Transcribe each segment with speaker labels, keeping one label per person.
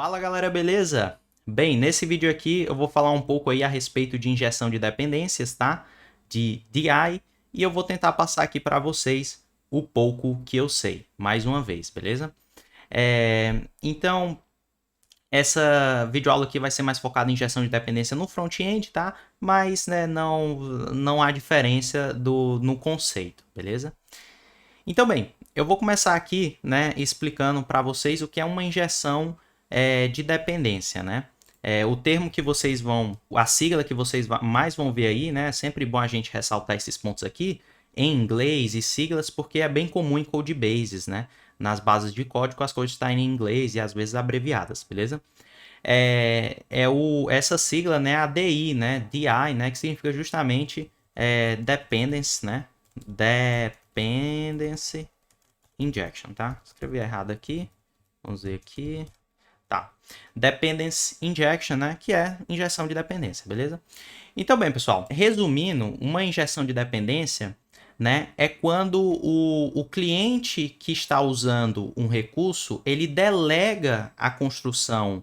Speaker 1: Fala galera, beleza? Bem, nesse vídeo aqui eu vou falar um pouco aí a respeito de injeção de dependências, tá? De DI, e eu vou tentar passar aqui para vocês o pouco que eu sei, mais uma vez, beleza? Então, essa videoaula aqui vai ser mais focada em injeção de dependência no front-end, tá? Mas né, não há diferença no conceito, beleza? Então, bem, eu vou começar aqui, né, explicando para vocês o que é uma injeção de dependência, né? O termo que vocês vão, a sigla que vocês mais vão ver aí, né? É sempre bom a gente ressaltar esses pontos aqui em inglês e siglas, porque é bem comum em codebases, né? Nas bases de código as coisas estão em inglês e às vezes abreviadas, beleza? Essa sigla, né, a DI, né, DI, né, que significa justamente dependence, né, dependency injection, tá? Escrevi errado aqui, vamos ver aqui, tá? Dependence injection, né, que é injeção de dependência, beleza? Então, bem, pessoal, resumindo, uma injeção de dependência, né, é quando o cliente que está usando um recurso, ele delega a construção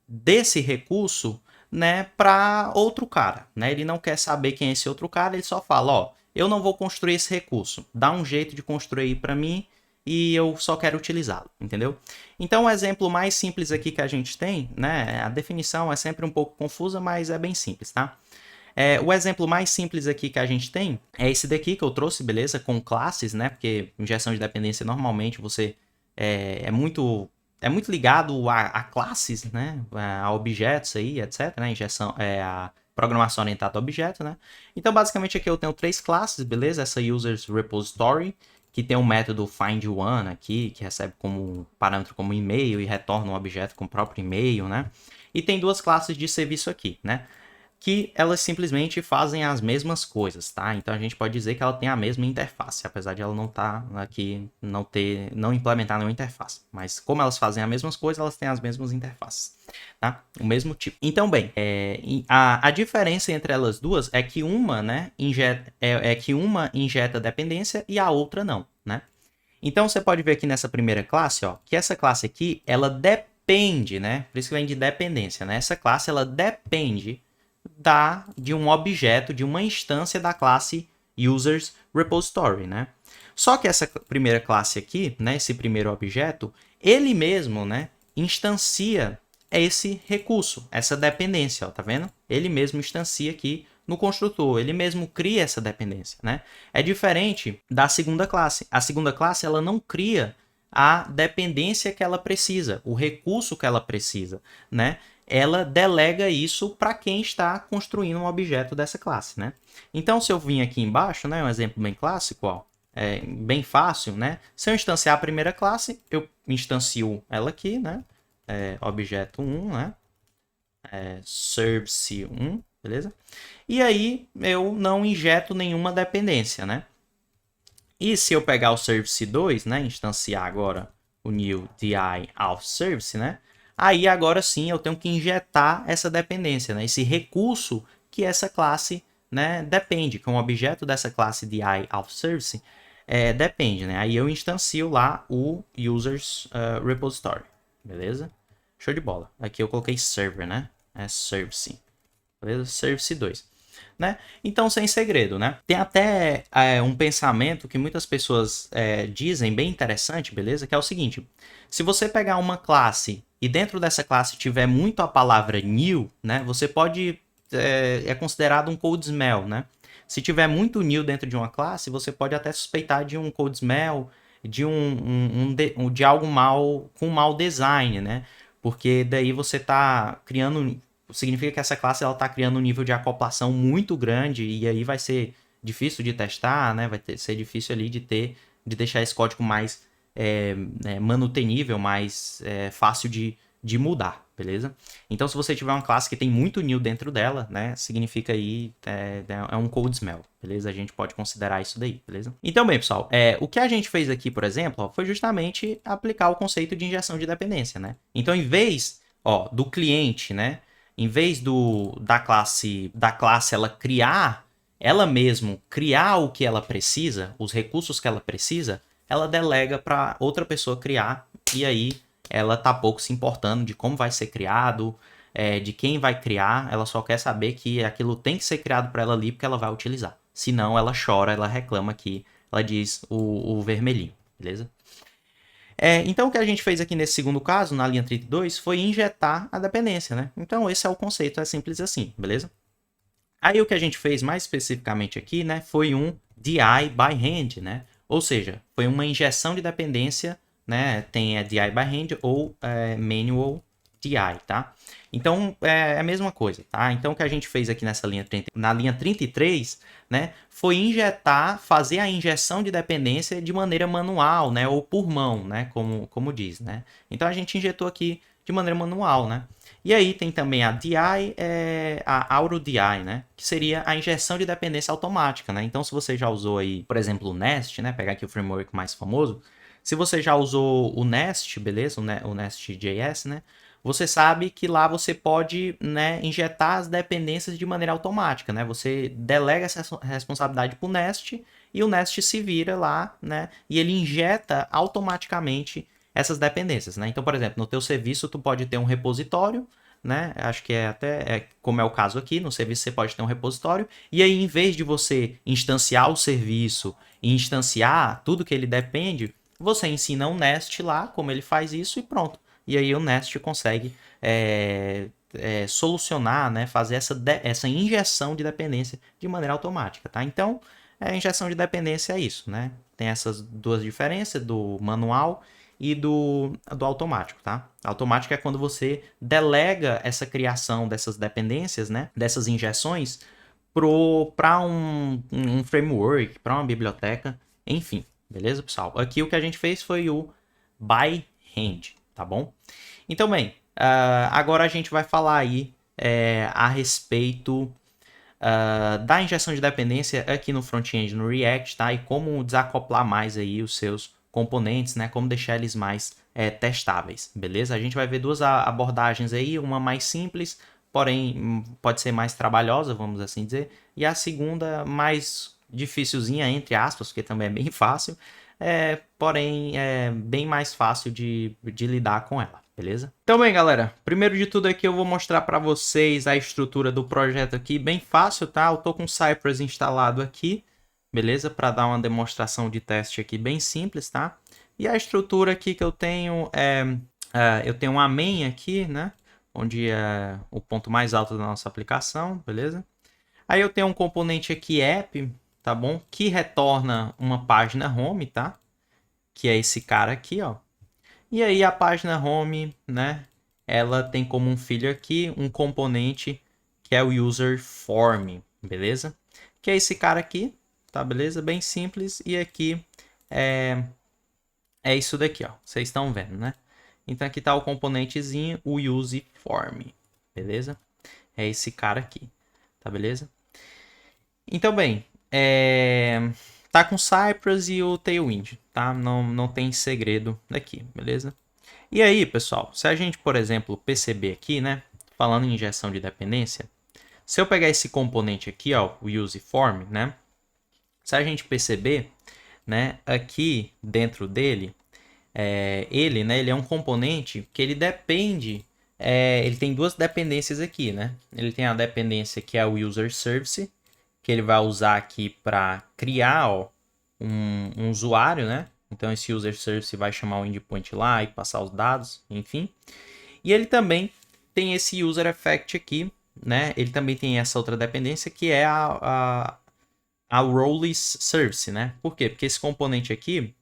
Speaker 1: desse recurso, né, para outro cara, né? Ele não quer saber quem é esse outro cara, ele só fala, ó, eu não vou construir esse recurso, dá um jeito de construir para mim e eu só quero utilizá-lo, entendeu? Então, o exemplo mais simples aqui que a gente tem, né, a definição é sempre um pouco confusa, mas é bem simples, tá? O exemplo mais simples aqui que a gente tem é esse daqui que eu trouxe, beleza? Com classes, né? Porque injeção de dependência normalmente você é muito ligado a classes, né? A objetos aí, etc. Né? Injeção, a programação orientada a objeto, né? Então, basicamente, aqui eu tenho três classes, beleza? Essa users repository, que tem um método find_one aqui, que recebe como parâmetro como e-mail e retorna um objeto com o próprio e-mail, né? E tem duas classes de serviço aqui, né? Que elas simplesmente fazem as mesmas coisas, tá? Então a gente pode dizer que ela tem a mesma interface, apesar de ela não estar aqui, não implementar nenhuma interface. Mas como elas fazem as mesmas coisas, elas têm as mesmas interfaces, tá? O mesmo tipo. Então, bem, a diferença entre elas duas é que uma, né, injeta dependência e a outra não, né? Então você pode ver aqui nessa primeira classe, ó, que essa classe aqui, ela depende, né? Por isso que vem de dependência, né? Essa classe, ela depende de um objeto, de uma instância da classe users repository, né? Só que essa primeira classe aqui, né, esse primeiro objeto, ele mesmo, né, instancia esse recurso, essa dependência, ó, tá vendo? Ele mesmo instancia aqui no construtor, ele mesmo cria essa dependência, né? É diferente da segunda classe. A segunda classe, ela não cria a dependência que ela precisa, o recurso que ela precisa, né? Ela delega isso para quem está construindo um objeto dessa classe, né? Então, se eu vim aqui embaixo, né, um exemplo bem clássico, ó, bem fácil, né? Se eu instanciar a primeira classe, eu instancio ela aqui, né? Objeto 1, né? Service 1, beleza? E aí eu não injeto nenhuma dependência, né? E se eu pegar o Service 2, né, instanciar agora o new di auth service, né? Aí agora sim eu tenho que injetar essa dependência, né? Esse recurso que essa classe, né, depende, que um objeto dessa classe di auth service depende, né? Aí eu instancio lá o users repository, beleza? Show de bola. Aqui eu coloquei server, né? É service, beleza? Service 2. Né? Então, sem segredo, né? Tem até um pensamento que muitas pessoas dizem, bem interessante, beleza? Que é o seguinte: se você pegar uma classe e dentro dessa classe tiver muito a palavra new, né? Você pode é considerado um code smell, né? Se tiver muito new dentro de uma classe, você pode até suspeitar de um code smell, de algo mal com mau design, né? Porque daí você está criando, significa que essa classe ela está criando um nível de acoplação muito grande e aí vai ser difícil de testar, né? Ser difícil ali de deixar esse código mais manutenível, mais fácil de mudar, beleza? Então, se você tiver uma classe que tem muito new dentro dela, né? Significa aí é um code smell, beleza? A gente pode considerar isso daí, beleza? Então, bem, pessoal, o que a gente fez aqui, por exemplo, ó, foi justamente aplicar o conceito de injeção de dependência, né? Então, em vez do cliente, né? Em vez da classe ela criar, ela mesmo criar o que ela precisa, os recursos que ela precisa, ela delega para outra pessoa criar e aí ela tá pouco se importando de como vai ser criado, de quem vai criar, ela só quer saber que aquilo tem que ser criado para ela ali porque ela vai utilizar. Senão ela chora, ela reclama aqui, ela diz o vermelhinho, beleza? Então, o que a gente fez aqui nesse segundo caso, na linha 32, foi injetar a dependência, né? Então, esse é o conceito, é simples assim, beleza? Aí, o que a gente fez mais especificamente aqui, né, foi um DI by hand, né? Ou seja, foi uma injeção de dependência, né? Tem a DI by hand ou manual DI, tá? Então, é a mesma coisa, tá? Então, o que a gente fez aqui nessa linha 30, na linha 33, né, foi fazer a injeção de dependência de maneira manual, né, ou por mão, né, como diz, né? Então, a gente injetou aqui de maneira manual, né? E aí tem também a DI, a Auto DI, né? Que seria a injeção de dependência automática, né? Então, se você já usou aí, por exemplo, o Nest, né? Pegar aqui o framework mais famoso. Se você já usou o Nest, beleza? O Nest.js, né? Você sabe que lá você pode, né, injetar as dependências de maneira automática, né? Você delega essa responsabilidade para o Nest e o Nest se vira lá, né? E ele injeta automaticamente essas dependências, né? Então, por exemplo, no teu serviço tu pode ter um repositório, né? Acho que como é o caso aqui, no serviço você pode ter um repositório, e aí em vez de você instanciar o serviço e instanciar tudo que ele depende, você ensina um Nest lá como ele faz isso e pronto. E aí o Nest consegue solucionar, né? Fazer essa injeção de dependência de maneira automática, tá? Então, a injeção de dependência é isso, né? Tem essas duas diferenças do manual e do automático, tá? Automático é quando você delega essa criação dessas dependências, né? Dessas injeções para um framework, para uma biblioteca, enfim, beleza, pessoal? Aqui o que a gente fez foi o by hand, tá bom? Então, bem, agora a gente vai falar aí a respeito da injeção de dependência aqui no front-end no React, tá? E como desacoplar mais aí os seus componentes, né? Como deixar eles mais testáveis, beleza? A gente vai ver duas abordagens aí, uma mais simples, porém pode ser mais trabalhosa, vamos assim dizer, e a segunda mais dificilzinha, entre aspas, porque também é bem fácil, porém é bem mais fácil de lidar com ela, beleza? Então bem, galera, primeiro de tudo aqui eu vou mostrar para vocês a estrutura do projeto aqui, bem fácil, tá? Eu tô com o Cypress instalado aqui, beleza? Para dar uma demonstração de teste aqui bem simples, tá? E a estrutura aqui que eu tenho eu tenho uma main aqui, né? Onde é o ponto mais alto da nossa aplicação, beleza? Aí eu tenho um componente aqui app, tá bom? Que retorna uma página home, tá? Que é esse cara aqui, ó. E aí a página home, né? Ela tem como um filho aqui um componente que é o user form, beleza? Que é esse cara aqui, tá? Beleza? Bem simples. E aqui é isso daqui, ó. Vocês estão vendo, né? Então aqui tá o componentezinho, o use form, beleza? É esse cara aqui, tá beleza? Então, bem, tá com Cypress e o Tailwind, tá? Não tem segredo daqui, beleza? E aí, pessoal, se a gente, por exemplo, perceber aqui, né? Falando em injeção de dependência, se eu pegar esse componente aqui, ó, o useForm, né? Se a gente perceber, né? Aqui dentro dele, ele é um componente que ele depende, ele tem duas dependências aqui, né? Ele tem a dependência que é o user service, que ele vai usar aqui para criar, ó, um usuário, né? Então esse user service vai chamar o endpoint lá e passar os dados, enfim. E ele também tem esse user effect aqui, né? Ele também tem essa outra dependência que é a roles service, né? Por quê? Porque esse componente aqui,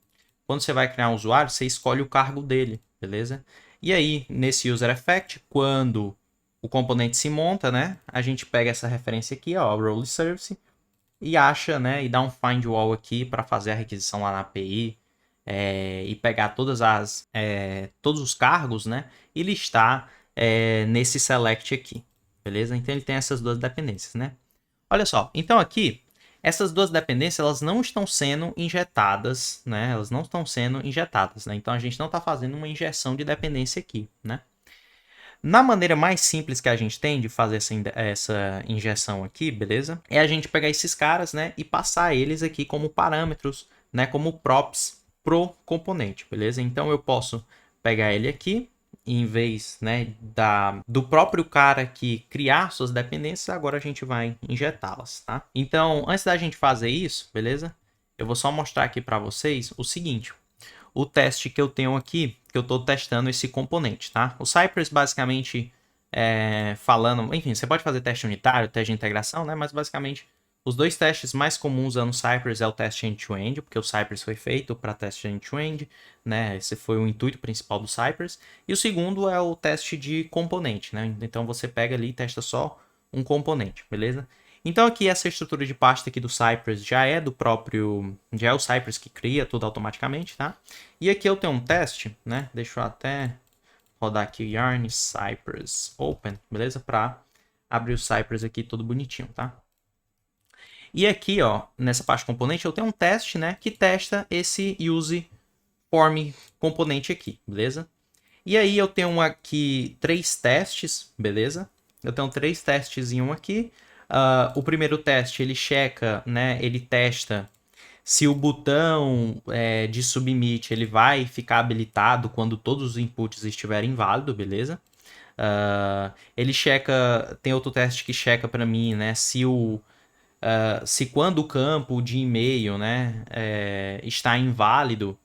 Speaker 1: quando você vai criar um usuário, você escolhe o cargo dele, beleza? E aí, nesse user effect, quando o componente se monta, né? A gente pega essa referência aqui, ó, role service, e acha, né? E dá um find wall aqui para fazer a requisição lá na API e pegar todos os cargos, né? E listar nesse select aqui, beleza? Então ele tem essas duas dependências, né? Olha só, então aqui essas duas dependências elas não estão sendo injetadas, né? Elas não estão sendo injetadas, né? Então a gente não está fazendo uma injeção de dependência aqui, né? Na maneira mais simples que a gente tem de fazer essa injeção aqui, beleza? É a gente pegar esses caras, né? E passar eles aqui como parâmetros, né? Como props pro componente, beleza? Então eu posso pegar ele aqui, e em vez, né, do próprio cara que criar suas dependências, agora a gente vai injetá-las, tá? Então, antes da gente fazer isso, beleza? Eu vou só mostrar aqui para vocês o seguinte. O teste que eu tenho aqui, que eu estou testando esse componente, tá? O Cypress, basicamente, falando... Enfim, você pode fazer teste unitário, teste de integração, né? Mas, basicamente, os dois testes mais comuns usando o Cypress é o teste end-to-end, porque o Cypress foi feito para teste end-to-end, né? Esse foi o intuito principal do Cypress. E o segundo é o teste de componente, né? Então, você pega ali e testa só um componente, beleza? Então aqui essa estrutura de pasta aqui do Cypress já é do próprio, já é o Cypress que cria tudo automaticamente, tá? E aqui eu tenho um teste, né? Deixa eu até rodar aqui o yarn Cypress open, beleza? Para abrir o Cypress aqui todo bonitinho, tá? E aqui, ó, nessa parte componente eu tenho um teste, né? Que testa esse use form componente aqui, beleza? E aí eu tenho aqui 3 testes, beleza? Eu tenho 3 testes em um aqui. O primeiro teste ele checa, né? Ele testa se o botão de submit ele vai ficar habilitado quando todos os inputs estiverem válidos, beleza? Ele checa, tem outro teste que checa para mim, né? Se quando o campo de e-mail, né, está inválido,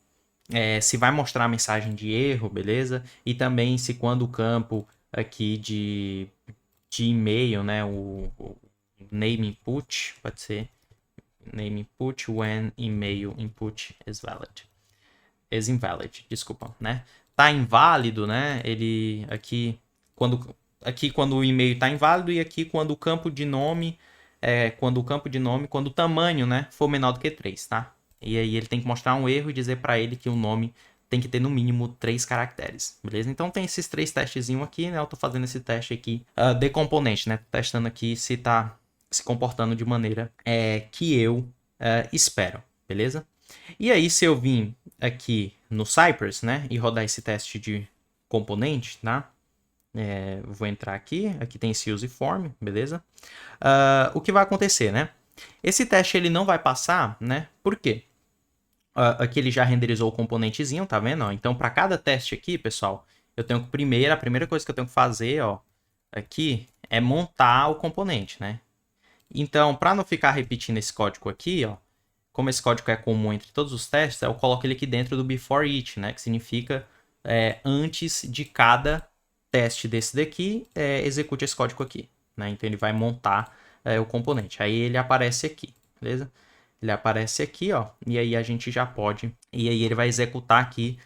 Speaker 1: se vai mostrar a mensagem de erro, beleza? E também se quando o campo aqui de e-mail, né, o name input, pode ser name input when email input is invalid, desculpa, né? Tá inválido, né? Ele aqui quando o e-mail tá inválido e aqui quando o campo de nome quando o tamanho, né, for menor do que 3, tá? E aí ele tem que mostrar um erro e dizer para ele que o nome tem que ter no mínimo 3 caracteres, beleza? Então tem esses 3 testezinhos aqui, né? Eu tô fazendo esse teste aqui de componente, né? Testando aqui se tá se comportando de maneira que eu espero, beleza? E aí se eu vim aqui no Cypress, né? E rodar esse teste de componente, tá? Vou entrar aqui tem esse use form, beleza? O que vai acontecer, né? Esse teste ele não vai passar, né? Por quê? Aqui ele já renderizou o componentezinho, tá vendo? Então, para cada teste aqui, pessoal, eu tenho que a primeira coisa que eu tenho que fazer, ó, aqui, é montar o componente, né? Então, para não ficar repetindo esse código aqui, ó, como esse código é comum entre todos os testes, eu coloco ele aqui dentro do before each, né? Que significa antes de cada teste desse daqui, execute esse código aqui, né? Então, ele vai montar o componente. Aí ele aparece aqui, beleza? Ele aparece aqui, ó, e aí a gente já pode... E aí ele vai executar aqui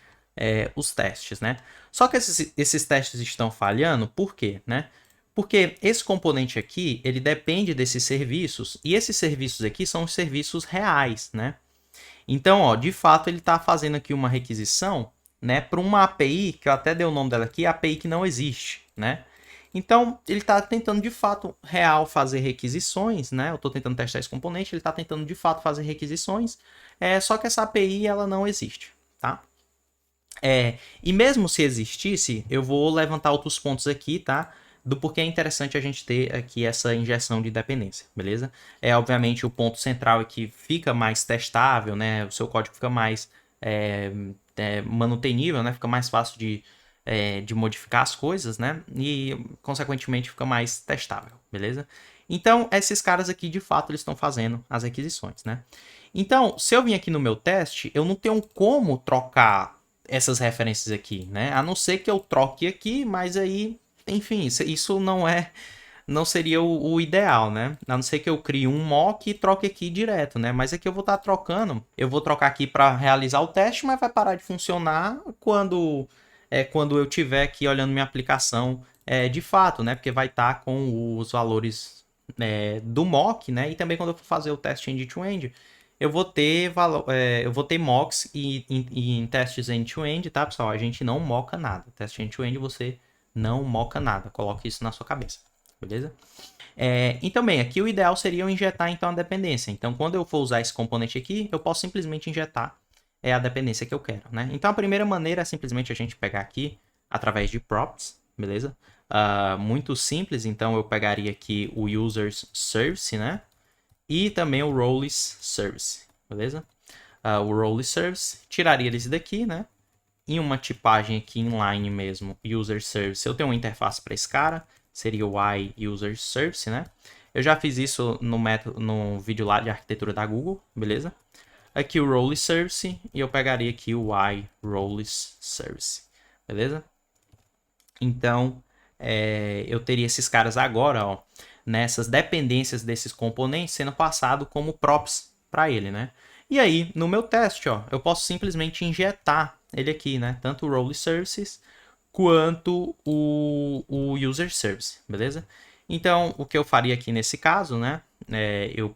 Speaker 1: os testes, né? Só que esses testes estão falhando, por quê, né? Porque esse componente aqui, ele depende desses serviços, e esses serviços aqui são os serviços reais, né? Então, ó, de fato, ele está fazendo aqui uma requisição, né, para uma API, que eu até dei o nome dela aqui, API que não existe, né? Então, ele está tentando, de fato, real fazer requisições, né? Eu estou tentando testar esse componente, ele está tentando, de fato, fazer requisições, só que essa API, ela não existe, tá? E mesmo se existisse, eu vou levantar outros pontos aqui, tá? Do porquê é interessante a gente ter aqui essa injeção de dependência, beleza? Obviamente, o ponto central é que fica mais testável, né? O seu código fica mais manutenível, né? Fica mais fácil de modificar as coisas, né? E, consequentemente, fica mais testável, beleza? Então, esses caras aqui, de fato, eles estão fazendo as requisições, né? Então, se eu vim aqui no meu teste, eu não tenho como trocar essas referências aqui, né? A não ser que eu troque aqui, mas aí, enfim, isso não seria o ideal, né? A não ser que eu crie um mock e troque aqui direto, né? Mas aqui eu vou estar trocando, eu vou trocar aqui para realizar o teste, mas vai parar de funcionar quando eu tiver aqui olhando minha aplicação de fato, né? Porque vai estar com os valores do mock, né? E também quando eu for fazer o teste end-to-end, eu vou ter mocks e em testes end-to-end, tá, pessoal? A gente não moca nada. Teste end-to-end você não moca nada. Coloque isso na sua cabeça, beleza? Então, bem, aqui o ideal seria eu injetar então a dependência. Então, quando eu for usar esse componente aqui, eu posso simplesmente injetar a dependência que eu quero, né? Então, a primeira maneira é simplesmente a gente pegar aqui através de props, beleza? Muito simples, então eu pegaria aqui o users service, né? E também o roles service, beleza? O roles service, tiraria eles daqui, né? em uma tipagem aqui inline mesmo, user service, eu tenho uma interface para esse cara, seria o y user service, né? Eu já fiz isso no vídeo lá de arquitetura da Google, beleza? Aqui o role service e eu pegaria aqui o y roles service, beleza? Então, eu teria esses caras agora, ó, nessas dependências desses componentes sendo passado como props para ele, né? E aí, no meu teste, ó, eu posso simplesmente injetar ele aqui, né? Tanto o role services quanto o user service, beleza? Então, o que eu faria aqui nesse caso, né? Eu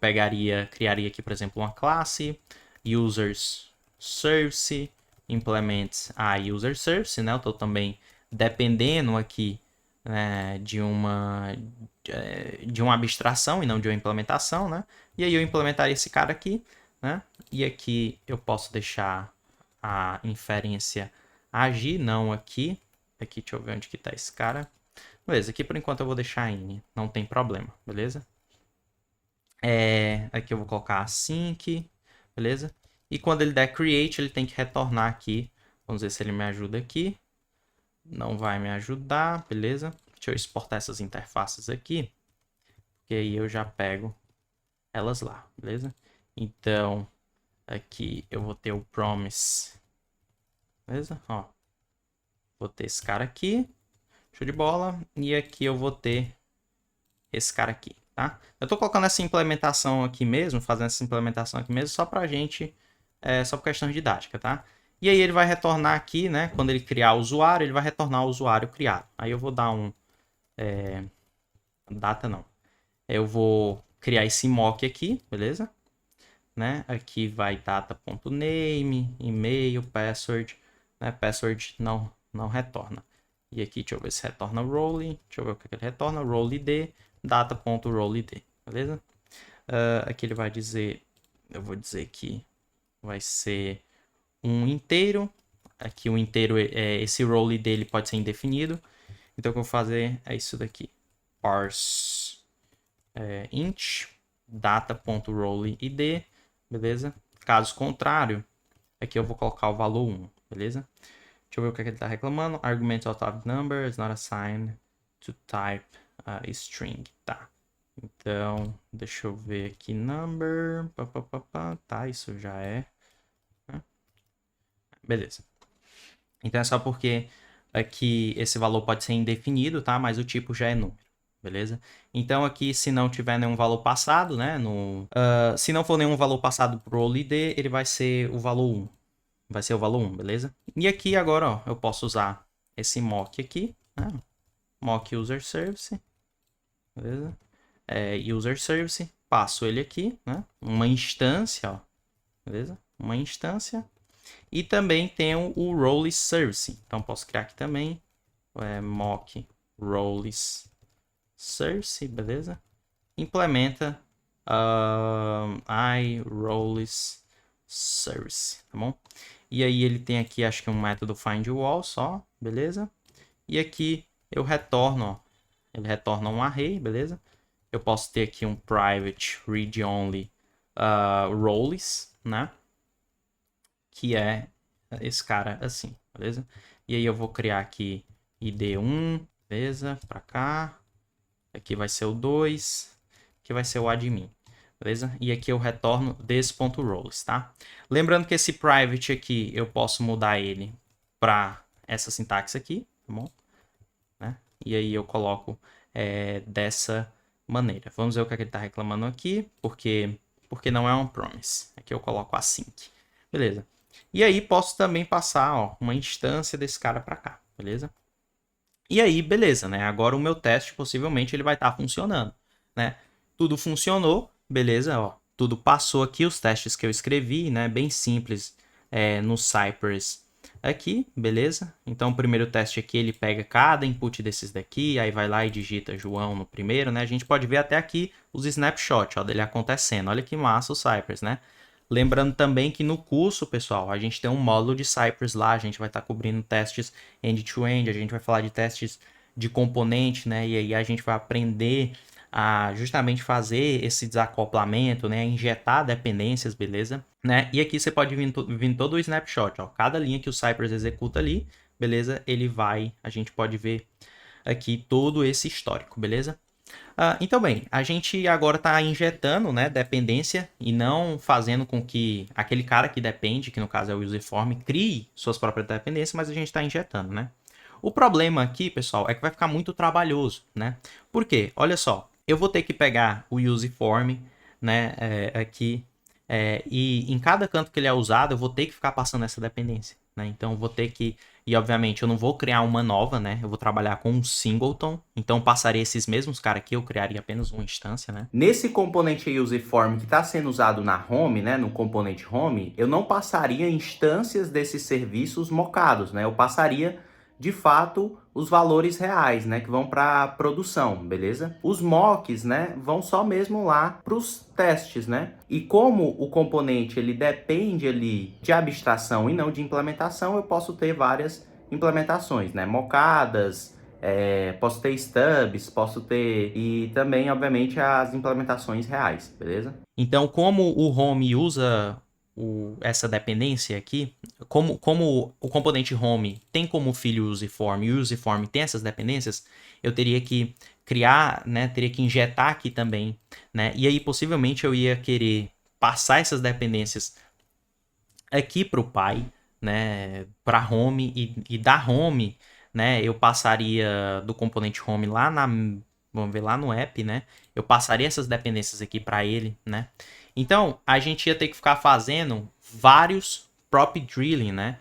Speaker 1: criaria aqui, por exemplo, uma classe users service, implement a user service, né? Eu estou também dependendo aqui de uma abstração e não de uma implementação, né? E aí eu implementaria esse cara aqui, né? E aqui eu posso deixar a inferência agir, não aqui. Aqui, deixa eu ver onde que tá esse cara. Beleza, aqui por enquanto eu vou deixar in, não tem problema, beleza? Aqui eu vou colocar async, beleza? E quando ele der create, ele tem que retornar aqui. Vamos ver se ele me ajuda aqui. Não vai me ajudar, beleza? Deixa eu exportar essas interfaces aqui, porque aí eu já pego elas lá, beleza? Então, aqui eu vou ter o promise, beleza? Ó, vou ter esse cara aqui, show de bola. E aqui eu vou ter esse cara aqui, tá? Eu tô colocando essa implementação aqui mesmo, fazendo essa implementação aqui mesmo, só pra gente, só por questão didática, tá? E aí ele vai retornar aqui, né? Quando ele criar o usuário, ele vai retornar o usuário criado. Aí eu vou dar um... data não. Eu vou criar esse mock aqui, beleza? Né? Aqui vai data.name, e-mail, password, né? Password não retorna. E aqui, deixa eu ver se retorna role. Deixa eu ver o que ele retorna. Role id, data.role id, beleza? Aqui ele vai dizer, eu vou dizer que vai ser um inteiro. Aqui o inteiro, esse role dele pode ser indefinido. Então o que eu vou fazer é isso daqui. Parse int data.roleid, beleza? Caso contrário, aqui eu vou colocar o valor 1, beleza? Deixa eu ver o que ele está reclamando. Argument out of number is not assigned to type string, tá? Então, deixa eu ver aqui number, tá, isso já é. Beleza. Então é só porque aqui esse valor pode ser indefinido, tá? Mas o tipo já é número, beleza? Então aqui, se não tiver nenhum valor passado, né? Se não for nenhum valor passado pro roleid, ele vai ser o valor 1. Vai ser o valor 1, beleza? E aqui agora, ó, eu posso usar esse mock aqui, né? Mock user service, beleza? User service, passo ele aqui, né? Uma instância, ó, beleza? Uma instância. E também tenho o roles service. Então posso criar aqui também mock roles service, beleza? Implementa iRoles service, tá bom? E aí ele tem aqui, acho que um método findWall só, beleza? E aqui eu retorno, ó, ele retorna um array, beleza? Eu posso ter aqui um private read only roles, né? Que é esse cara assim, beleza? E aí eu vou criar aqui id1, beleza? Para cá. Aqui vai ser o 2, que vai ser o admin, beleza? E aqui eu retorno this.roles, tá? Lembrando que esse private aqui eu posso mudar ele para essa sintaxe aqui, tá bom? Né? E aí eu coloco dessa maneira. Vamos ver o que ele está reclamando aqui, porque não é um promise. Aqui eu coloco async, beleza? E aí posso também passar, ó, uma instância desse cara para cá, beleza? E aí, beleza, né? Agora o meu teste possivelmente ele vai estar funcionando, né? Tudo funcionou, beleza, ó. Tudo passou aqui, os testes que eu escrevi, né? Bem simples no Cypress aqui, beleza? Então o primeiro teste aqui ele pega cada input desses daqui, aí vai lá e digita João no primeiro, né? A gente pode ver até aqui os snapshots, ó, dele acontecendo. Olha que massa o Cypress, né? Lembrando também que no curso, pessoal, a gente tem um módulo de Cypress lá, a gente vai estar cobrindo testes end-to-end, a gente vai falar de testes de componente, né? E aí a gente vai aprender a justamente fazer esse desacoplamento, né, injetar dependências, beleza? Né? E aqui você pode vir todo o snapshot, ó, cada linha que o Cypress executa ali, beleza? A gente pode ver aqui todo esse histórico, beleza? Então, bem, a gente agora está injetando, né, dependência e não fazendo com que aquele cara que depende, que no caso é o userform, crie suas próprias dependências, mas a gente está injetando, né? O problema aqui, pessoal, é que vai ficar muito trabalhoso, né? Por quê? Olha só, eu vou ter que pegar o userform, né, aqui, e em cada canto que ele é usado, eu vou ter que ficar passando essa dependência, né? Então, eu vou ter que... E, obviamente, eu não vou criar uma nova, né? Eu vou trabalhar com um singleton. Então, passaria esses mesmos caras aqui, eu criaria apenas uma instância, né? Nesse componente userform que está sendo usado na home, né? No componente home, eu não passaria instâncias desses serviços mocados, né? Eu passaria, de fato, os valores reais, né? Que vão para produção, beleza? Os mocks, né? Vão só mesmo lá para os testes, né? E como o componente ele depende ali de abstração e não de implementação, eu posso ter várias implementações, né? Mocadas, posso ter stubs, posso ter... E também, obviamente, as implementações reais, beleza? Então, como o home usa essa dependência aqui, como o componente home tem como filho o userform e o userform tem essas dependências, eu teria que criar, né, teria que injetar aqui também, né, e aí possivelmente eu ia querer passar essas dependências aqui para o pai, né, para home e da home, né, eu passaria do componente home lá vamos ver lá no app, né, eu passaria essas dependências aqui para ele, né. Então, a gente ia ter que ficar fazendo vários prop drilling, né?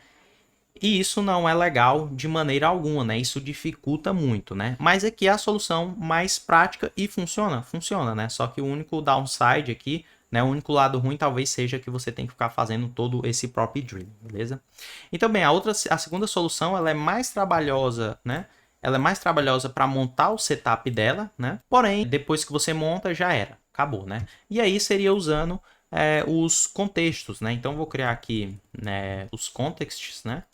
Speaker 1: E isso não é legal de maneira alguma, né? Isso dificulta muito, né? Mas aqui é a solução mais prática e funciona, né? Só que o único downside aqui, né? O único lado ruim talvez seja que você tem que ficar fazendo todo esse prop drilling, beleza? Então, bem, a segunda solução, ela é mais trabalhosa, né? Ela é mais trabalhosa para montar o setup dela, né? Porém, depois que você monta, já era. Acabou, né? E aí seria usando os contextos, né? Então, vou criar aqui, né, os contexts, né?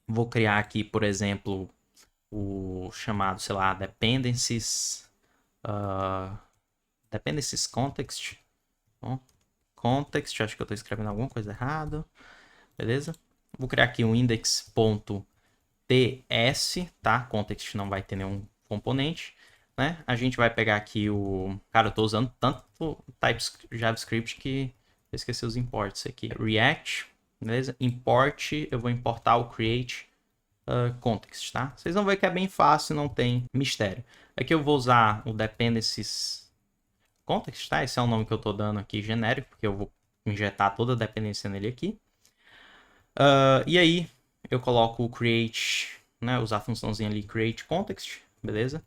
Speaker 1: Vou criar aqui, por exemplo, o chamado, sei lá, dependencies, dependencies context. Bom, context, acho que eu estou escrevendo alguma coisa errada. Beleza? Vou criar aqui um index.ts, tá? Context não vai ter nenhum componente, né? A gente vai pegar aqui o... Cara, eu estou usando tanto JavaScript que eu esqueci os imports aqui. React, beleza? Import, eu vou importar o create context, tá? Vocês vão ver que é bem fácil, não tem mistério. Aqui eu vou usar o dependencies context, tá? Esse é o nome que eu estou dando aqui genérico, porque eu vou injetar toda a dependência nele aqui. E aí eu coloco o create, né? Usar a funçãozinha ali create context, beleza?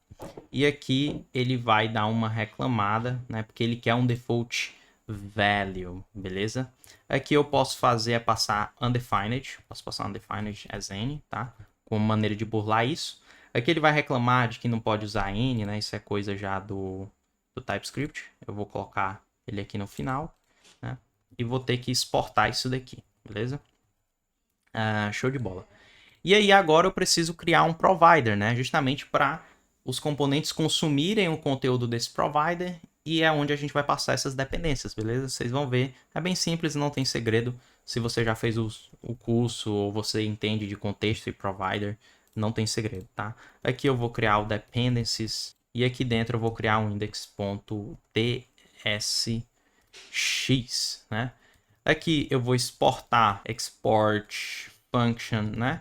Speaker 1: E aqui ele vai dar uma reclamada, né? Porque ele quer um default value, beleza? Aqui eu posso fazer é passar undefined, posso passar undefined as n, tá? Como maneira de burlar isso. Aqui ele vai reclamar de que não pode usar n, né? Isso é coisa já do TypeScript. Eu vou colocar ele aqui no final, né? E vou ter que exportar isso daqui, beleza? Show de bola. E aí agora eu preciso criar um provider, né? Justamente para os componentes consumirem o conteúdo desse provider e é onde a gente vai passar essas dependências, beleza? Vocês vão ver, é bem simples, não tem segredo. Se você já fez o curso ou você entende de contexto e provider, não tem segredo, tá? Aqui eu vou criar o dependencies e aqui dentro eu vou criar um index.tsx, né? Aqui eu vou exportar export function, né?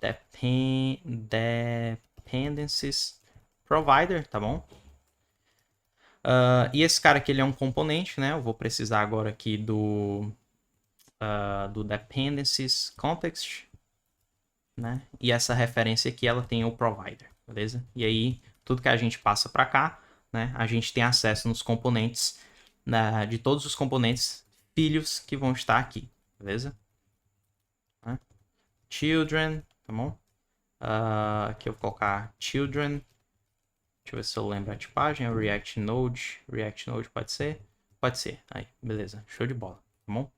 Speaker 1: Dependencies provider, tá bom? E esse cara aqui ele é um componente, né? Eu vou precisar agora aqui do dependencies context, né? E essa referência aqui ela tem o provider, beleza? E aí tudo que a gente passa para cá, né? A gente tem acesso nos componentes de todos os componentes filhos que vão estar aqui, beleza? Children, tá bom? Aqui eu vou colocar children. Deixa eu ver se eu lembro a tipagem. React Node. React Node pode ser? Pode ser. Aí, beleza. Show de bola, tá bom?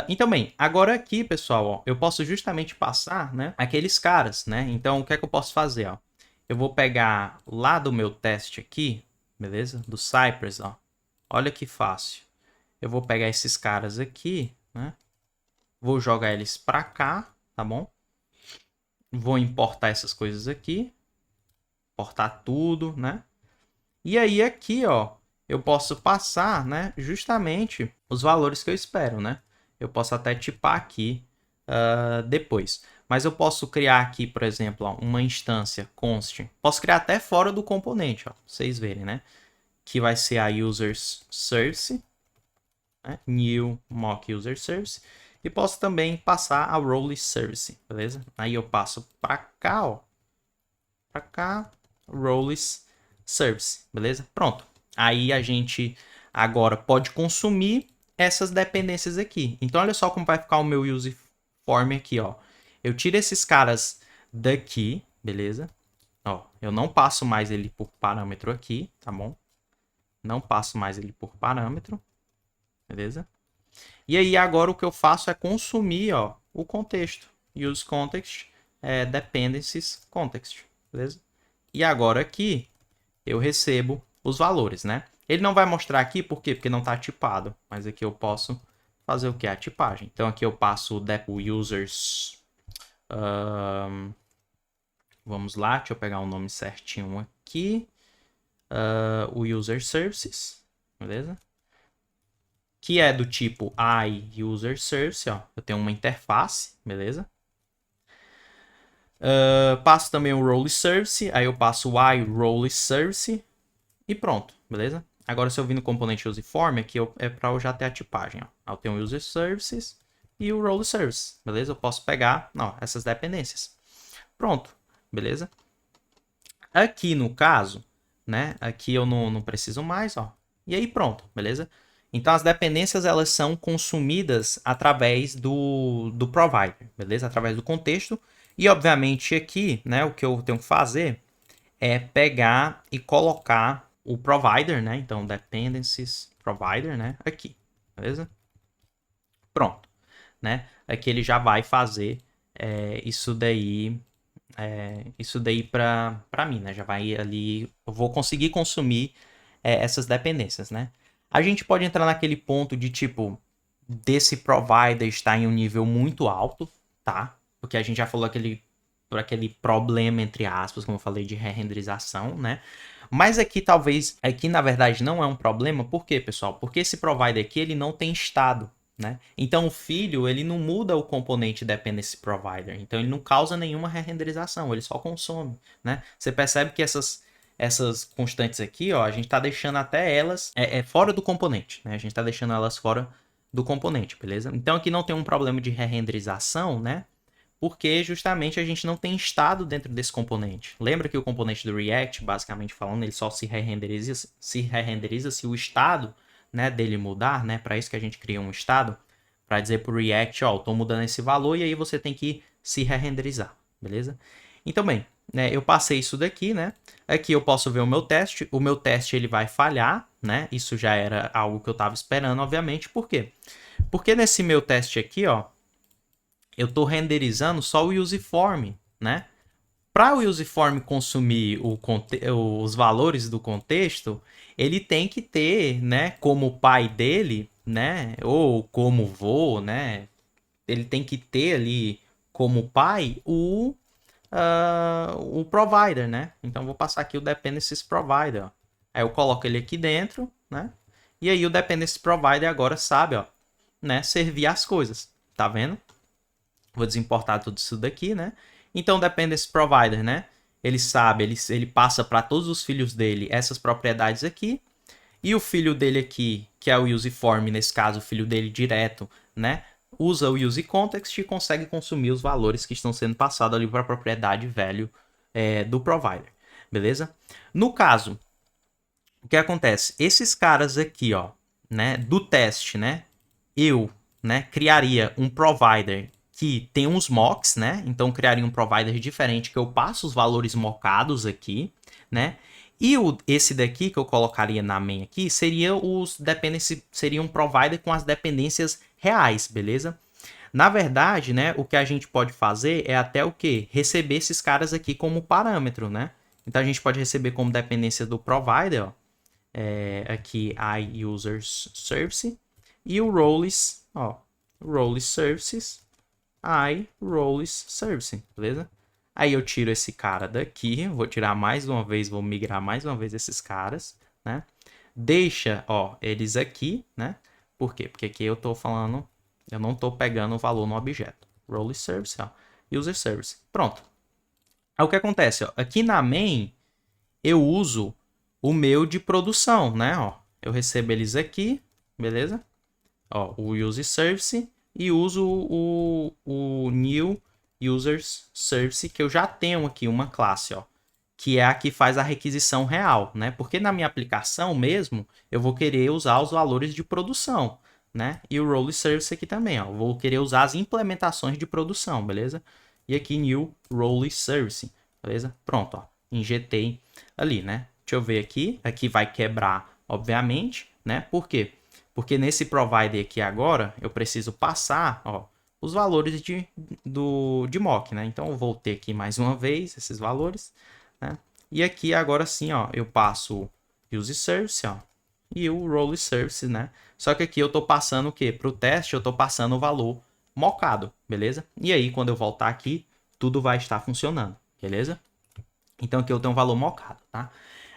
Speaker 1: Então, bem, agora aqui, pessoal, ó, eu posso justamente passar, né, aqueles caras, né? Então, o que é que eu posso fazer, ó? eu vou pegar lá do meu teste aqui, beleza? Do Cypress, ó. Olha que fácil. Eu vou pegar esses caras aqui, né? Vou jogar eles para cá, tá bom? Vou importar essas coisas aqui. Importar tudo, né? E aí aqui, ó, eu posso passar, né, justamente os valores que eu espero, né? Eu posso até tipar aqui depois. Mas eu posso criar aqui, por exemplo, ó, uma instância const. Posso criar até fora do componente, ó, pra vocês verem, né? Que vai ser a users service, né? New mock user service. E posso também passar a role service, beleza? Aí eu passo para cá, ó. Para cá, roles service, beleza? Pronto. Aí a gente agora pode consumir essas dependências aqui. Então olha só como vai ficar o meu use form aqui, ó. Eu tiro esses caras daqui, beleza? Ó, eu não passo mais ele por parâmetro aqui, tá bom? Não passo mais ele por parâmetro, beleza? E aí agora o que eu faço é consumir, ó, o contexto. Use context, dependencies context, beleza? E agora aqui eu recebo os valores, né? Ele não vai mostrar aqui, por quê? Porque não está tipado. Mas aqui eu posso fazer o que? A tipagem. Então aqui eu passo o users... vamos lá, deixa eu pegar o nome certinho aqui. O user services, beleza? Que é do tipo I user service, ó. Eu tenho uma interface, beleza? Passo também o role service, aí eu passo o I role service e pronto, beleza? Agora se eu vir no componente useForm, aqui é para eu já ter a tipagem, ó. Eu tenho o user services e o role service, beleza? Eu posso pegar, ó, essas dependências. Pronto, beleza? Aqui no caso, né? Aqui eu não preciso mais, ó. E aí pronto, beleza? Então as dependências elas são consumidas através do provider, beleza? Através do contexto. E obviamente aqui, né, o que eu tenho que fazer é pegar e colocar o provider, né? Então dependencies provider, né, aqui, beleza? Pronto, né? Aqui ele já vai fazer isso daí para mim, né? Já vai ali, eu vou conseguir consumir essas dependências, né? A gente pode entrar naquele ponto de tipo desse provider estar em um nível muito alto, tá? Porque a gente já falou por aquele problema entre aspas, como eu falei de re-renderização, né? Mas aqui na verdade não é um problema, por quê, pessoal? Porque esse provider aqui ele não tem estado, né? Então o filho ele não muda o componente dependency provider, então ele não causa nenhuma re-renderização, ele só consome, né? Você percebe que essas constantes aqui, ó, a gente está deixando até elas fora do componente, né? A gente está deixando elas fora do componente, beleza? Então aqui não tem um problema de re-renderização, né? Porque justamente a gente não tem estado dentro desse componente. Lembra que o componente do React, basicamente falando, ele só se re-renderiza se o estado, né, dele mudar, né? Para isso que a gente cria um estado, para dizer para o React, ó, estou mudando esse valor e aí você tem que se re-renderizar, beleza? Então, bem, né, eu passei isso daqui, né? Aqui eu posso ver o meu teste. O meu teste ele vai falhar, né? Isso já era algo que eu estava esperando, obviamente. Por quê? Porque nesse meu teste aqui, ó, eu estou renderizando só o useForm, né? Para o useForm consumir os valores do contexto, ele tem que ter, né, como pai dele, né, ou como vô, né, ele tem que ter ali como pai o provider, né? Então vou passar aqui o dependencies provider, ó. Aí eu coloco ele aqui dentro, né? E aí o dependencies provider agora sabe, ó, né, servir as coisas, tá vendo? Vou desimportar tudo isso daqui, né? Então o dependency provider, né? Ele sabe, ele passa para todos os filhos dele essas propriedades aqui. E o filho dele aqui, que é o useForm, nesse caso, o filho dele direto, né? Usa o useContext e consegue consumir os valores que estão sendo passados ali para a propriedade value do provider, beleza? No caso, o que acontece? Esses caras aqui, ó, né, do teste, né? Eu, né, criaria um provider que tem uns mocks, né? Então criaria um provider diferente que eu passo os valores mockados aqui, né? E esse daqui que eu colocaria na main aqui seria seria um provider com as dependências reais, beleza? Na verdade, né, o que a gente pode fazer é até o quê? Receber esses caras aqui como parâmetro, né? Então a gente pode receber como dependência do provider, ó, aqui iUsers Service e o roles, ó, roles services, iRoles Service, beleza? Aí eu tiro esse cara daqui, vou tirar mais uma vez, vou migrar mais uma vez esses caras, né? Deixa, ó, eles aqui, né? Por quê? Porque aqui eu tô falando, eu não tô pegando o valor no objeto. Role Service, ó, User Service. Pronto. Aí o que acontece, ó, aqui na main eu uso o meu de produção, né? Ó, eu recebo eles aqui, beleza? Ó, o User Service e uso o New Users Service, que eu já tenho aqui uma classe, ó, que é a que faz a requisição real, né? Porque na minha aplicação mesmo, eu vou querer usar os valores de produção, né? E o Role Service aqui também, ó, vou querer usar as implementações de produção, beleza? E aqui New Role Service, beleza? Pronto, ó, injetei ali, né? Deixa eu ver aqui, aqui vai quebrar, obviamente, né? Por quê? Porque nesse provider aqui agora, eu preciso passar, ó, os valores de mock, né? Então eu vou ter aqui mais uma vez esses valores, né? E aqui agora sim, ó, eu passo o use service, ó, e o role service, né? Só que aqui eu tô passando o quê? Para o teste eu tô passando o valor mockado, beleza? E aí quando eu voltar aqui, tudo vai estar funcionando, beleza? Então aqui eu tenho um valor mockado, tá?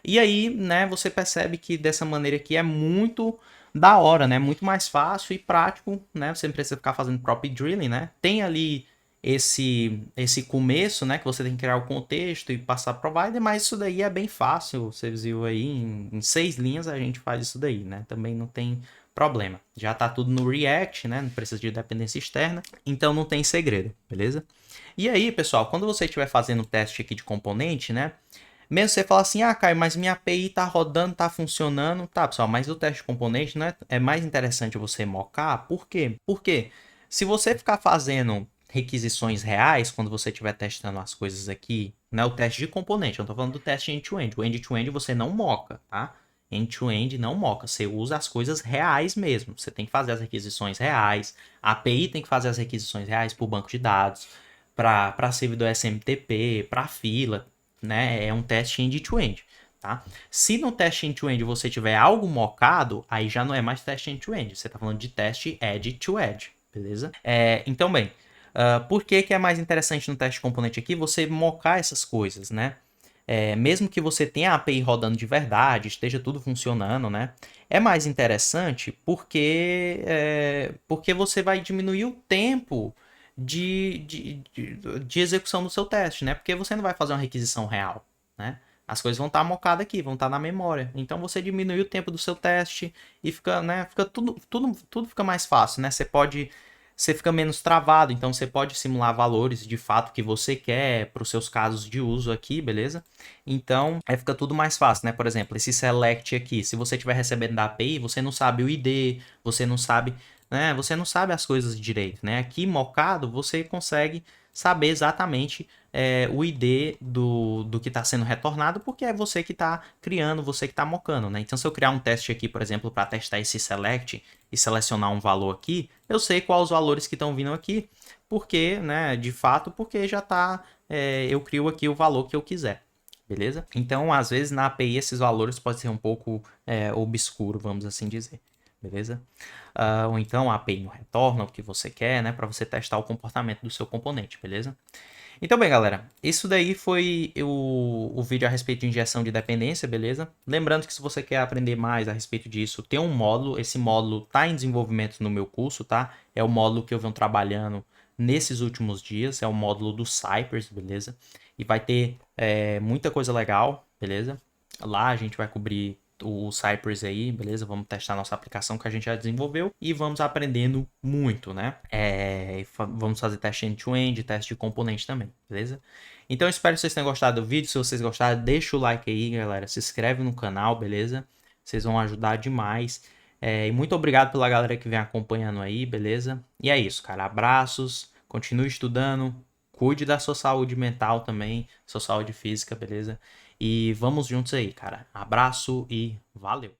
Speaker 1: E aí, né, você percebe que dessa maneira aqui é muito da hora, né? Muito mais fácil e prático, né? Você não precisa ficar fazendo prop drilling, né? Tem ali esse começo, né? Que você tem que criar o contexto e passar provider, mas isso daí é bem fácil. Você viu aí, em 6 linhas a gente faz isso daí, né? Também não tem problema. Já tá tudo no React, né? Não precisa de dependência externa, então não tem segredo, beleza? E aí, pessoal, quando você estiver fazendo o teste aqui de componente, né? Mesmo você falar assim, ah, Caio, mas minha API tá rodando, tá funcionando. Tá, pessoal, mas o teste de componente, né, é mais interessante você mocar. Por quê? Porque se você ficar fazendo requisições reais, quando você estiver testando as coisas aqui, né, o teste de componente, eu não tô falando do teste end-to-end. O end-to-end você não moca, tá? End-to-end não moca, você usa as coisas reais mesmo. Você tem que fazer as requisições reais, a API tem que fazer as requisições reais para o banco de dados, para servidor SMTP, para fila, né? É um teste end-to-end, tá? Se no teste end-to-end você tiver algo mocado, aí já não é mais teste end-to-end. Você está falando de teste edge-to-edge, beleza? Então, bem, por que é mais interessante no teste de componente aqui você mocar essas coisas, né? Mesmo que você tenha a API rodando de verdade, esteja tudo funcionando, né? É mais interessante porque você vai diminuir o tempo de execução do seu teste, né? Porque você não vai fazer uma requisição real, né? As coisas vão estar mocadas aqui, vão estar na memória. Então você diminui o tempo do seu teste e fica, né? Fica tudo fica mais fácil, né? Você fica menos travado, então você pode simular valores de fato que você quer para os seus casos de uso aqui, beleza? Então, fica tudo mais fácil, né? Por exemplo, esse select aqui, se você estiver recebendo da API, você não sabe o ID, você não sabe, né? Você não sabe as coisas direito, né? Aqui, mocado, você consegue saber exatamente o ID do que está sendo retornado, porque é você que está criando, você que está mocando, né? Então, se eu criar um teste aqui, por exemplo, para testar esse select e selecionar um valor aqui, eu sei quais os valores que estão vindo aqui, porque, né, de fato, porque já está, eu crio aqui o valor que eu quiser, beleza? Então, às vezes, na API, esses valores podem ser um pouco obscuro, vamos assim dizer, beleza? Ou então a API não retorna o que você quer, né, para você testar o comportamento do seu componente, beleza? Então, bem, galera, isso daí foi o vídeo a respeito de injeção de dependência, beleza? Lembrando que se você quer aprender mais a respeito disso, tem um módulo, esse módulo está em desenvolvimento no meu curso, tá? É o módulo que eu venho trabalhando nesses últimos dias, é o módulo do Cypress, beleza? E vai ter muita coisa legal, beleza? Lá a gente vai cobrir o Cypress aí, beleza? Vamos testar nossa aplicação que a gente já desenvolveu e vamos aprendendo muito, né? Vamos fazer teste end-to-end, teste de componente também, beleza? Então eu espero que vocês tenham gostado do vídeo. Se vocês gostaram, deixa o like aí, galera. Se inscreve no canal, beleza? Vocês vão ajudar demais. E muito obrigado pela galera que vem acompanhando aí, beleza? E é isso, cara. Abraços, continue estudando, cuide da sua saúde mental também, sua saúde física, beleza? E vamos juntos aí, cara. Abraço e valeu!